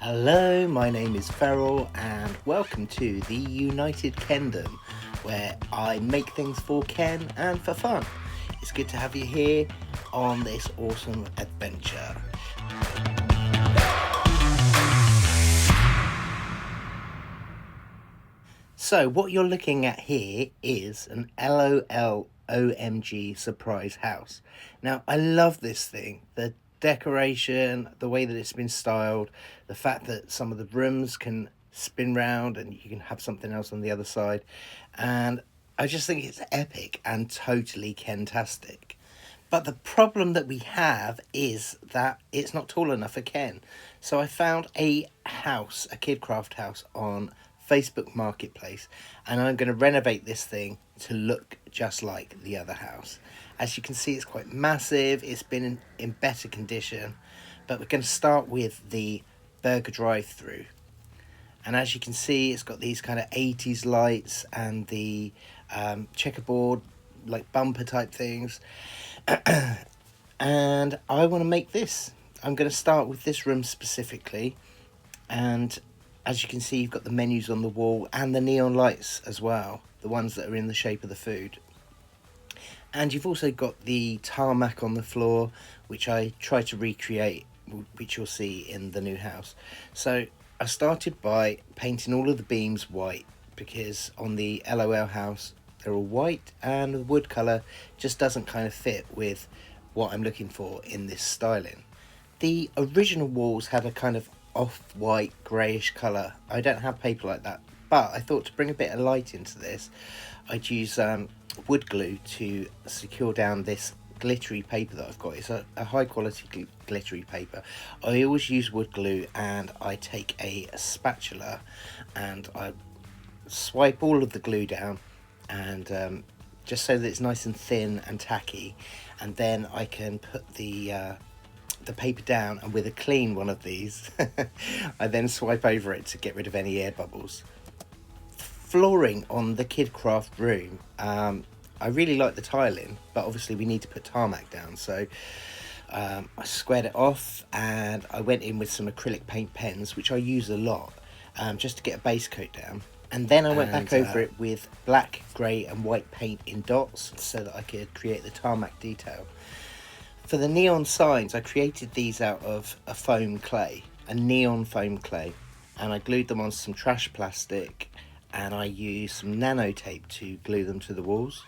Hello, my name is Ferrell, and welcome to the United Kendom, where I make things for Ken and for fun. It's good to have you here on this awesome adventure. So, what you're looking at here is an LOL OMG surprise house. Now, I love this thing. The decoration, the way that it's been styled, the fact that some of the rooms can spin round and you can have something else on the other side. And I just think it's epic and totally Kentastic. But the problem that we have is that it's not tall enough for Ken. So I found a house, a Kidcraft house on Facebook Marketplace, and I'm going to renovate this thing to look just like the other house. As you can see, it's quite massive. It's been in better condition, but we're going to start with the burger drive-through. And as you can see, it's got these kind of 80s lights and the checkerboard like bumper type things. And I want to make this. I'm going to start with this room specifically, and as you can see, you've got the menus on the wall and the neon lights as well, the ones that are in the shape of the food. And you've also got the tarmac on the floor, which I try to recreate, which you'll see in the new house. So I started by painting all of the beams white, because on the LOL house they're all white, and the wood colour just doesn't kind of fit with what I'm looking for in this styling. The original walls had a kind of off-white greyish colour. I don't have paper like that, but I thought to bring a bit of light into this, I'd use wood glue to secure down this glittery paper that I've got. It's a high quality glittery paper. I always use wood glue, and I take a spatula and I swipe all of the glue down, and just so that it's nice and thin and tacky, and then I can put the paper down, and with a clean one of these I then swipe over it to get rid of any air bubbles. Flooring on the Kidcraft room, I really like the tiling, but obviously we need to put tarmac down, so I squared it off and I went in with some acrylic paint pens, which I use a lot, just to get a base coat down. And then I went back over it with black, grey and white paint in dots so that I could create the tarmac detail. For the neon signs, I created these out of a foam clay, a neon foam clay, and I glued them on some trash plastic, and I used some nano tape to glue them to the walls.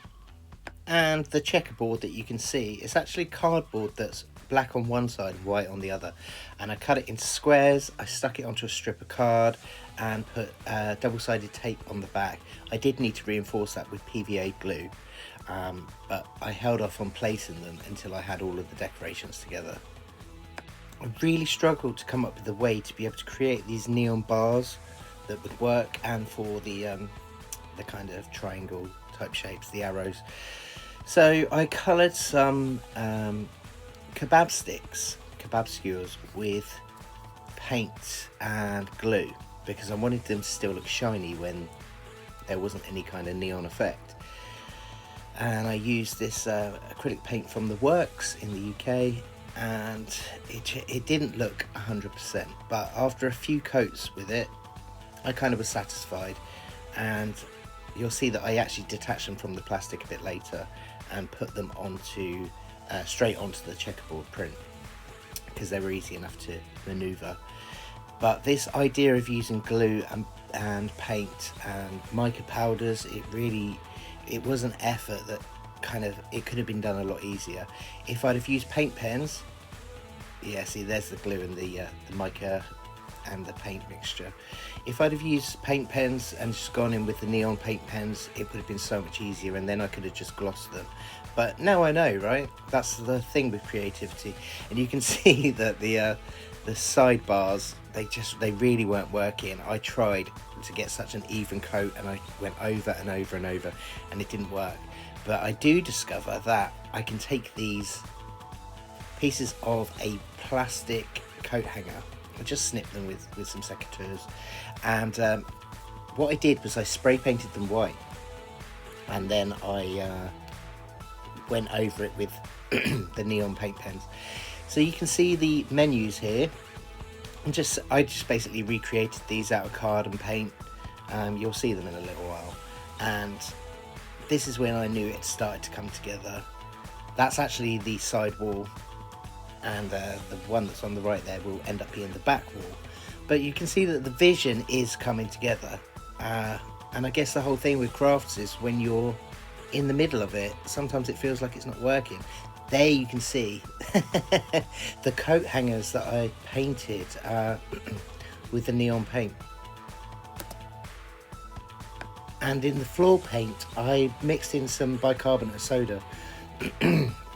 And the checkerboard that you can see is actually cardboard that's black on one side and white on the other, and I cut it into squares. I stuck it onto a strip of card and put double-sided tape on the back. I did need to reinforce that with PVA glue, but I held off on placing them until I had all of the decorations together. I really struggled to come up with a way to be able to create these neon bars that would work, and for the kind of triangle type shapes, the arrows. So I coloured some kebab sticks, kebab skewers, with paint and glue, because I wanted them to still look shiny when there wasn't any kind of neon effect. And I used this acrylic paint from the Works in the UK, and it didn't look 100%, but after a few coats with it I kind of was satisfied. And you'll see that I actually detached them from the plastic a bit later and put them onto straight onto the checkerboard print, because they were easy enough to maneuver. But this idea of using glue and paint and mica powders, it was an effort that it could have been done a lot easier. If I'd have used paint pens, yeah, see there's the glue and the mica and the paint mixture. If I'd have used paint pens and just gone in with the neon paint pens, it would have been so much easier, and then I could have just glossed them. But now I know, right? That's the thing with creativity. And you can see that the sidebars, they really weren't working. I tried to get such an even coat, and I went over and over and over, and it didn't work. But I do discover that I can take these pieces of a plastic coat hanger, I just snip them with some secateurs, and what I did was I spray painted them white, and then I went over it with the neon paint pens. So you can see the menus here. I just basically recreated these out of card and paint. You'll see them in a little while. And this is when I knew it started to come together. That's actually the side wall, and the one that's on the right there will end up being the back wall. But you can see that the vision is coming together. And I guess the whole thing with crafts is when you're in the middle of it, sometimes it feels like it's not working. There you can see the coat hangers that I painted with the neon paint. And in the floor paint, I mixed in some bicarbonate of soda,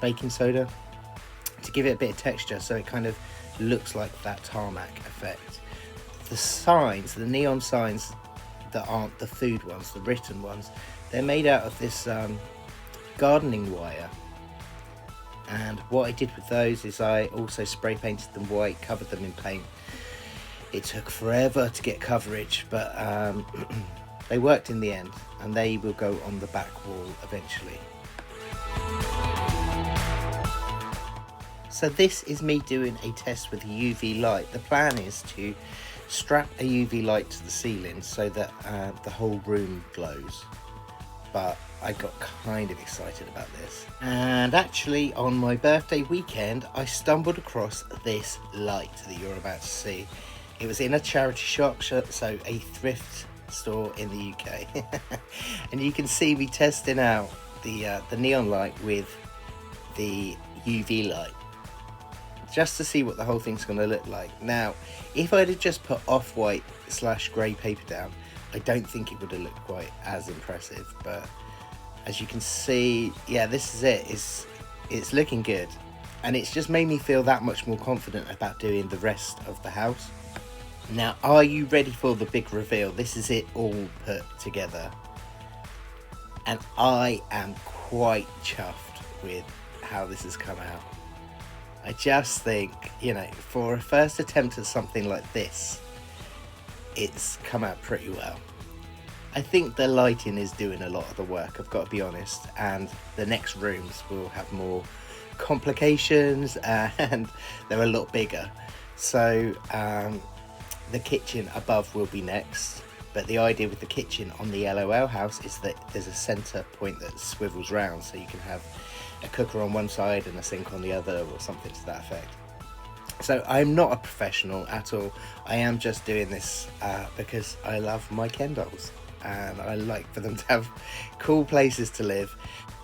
baking soda, to give it a bit of texture, so it kind of looks like that tarmac effect. The signs, the neon signs that aren't the food ones, the written ones, they're made out of this gardening wire. And what I did with those is I also spray painted them white, covered them in paint. It took forever to get coverage, but they worked in the end, and they will go on the back wall eventually. So this is me doing a test with a UV light. The plan is to strap a UV light to the ceiling so that the whole room glows. But I got kind of excited about this. And actually on my birthday weekend, I stumbled across this light that you're about to see. It was in a charity shop, so a thrift store in the UK. And you can see me testing out the neon light with the UV light, just to see what the whole thing's going to look like. Now, if I'd have just put off-white / grey paper down, I don't think it would have looked quite as impressive. But as you can see, yeah, this is it. It's looking good, and it's just made me feel that much more confident about doing the rest of the house. Now, are you ready for the big reveal? This is it all put together, and I am quite chuffed with how this has come out. I just think, for a first attempt at something like this, it's come out pretty well. I think the lighting is doing a lot of the work, I've got to be honest, and the next rooms will have more complications and they're a lot bigger. So the kitchen above will be next, but the idea with the kitchen on the LOL house is that there's a centre point that swivels round, so you can have a cooker on one side and a sink on the other, or something to that effect. So I'm not a professional at all. I am just doing this because I love my Kendoms and I like for them to have cool places to live.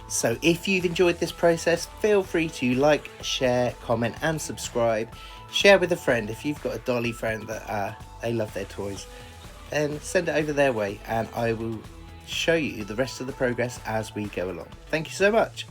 So if you've enjoyed this process, feel free to like, share, comment and subscribe. Share with a friend. If you've got a dolly friend that they love their toys, then send it over their way and I will show you the rest of the progress as we go along. Thank you so much.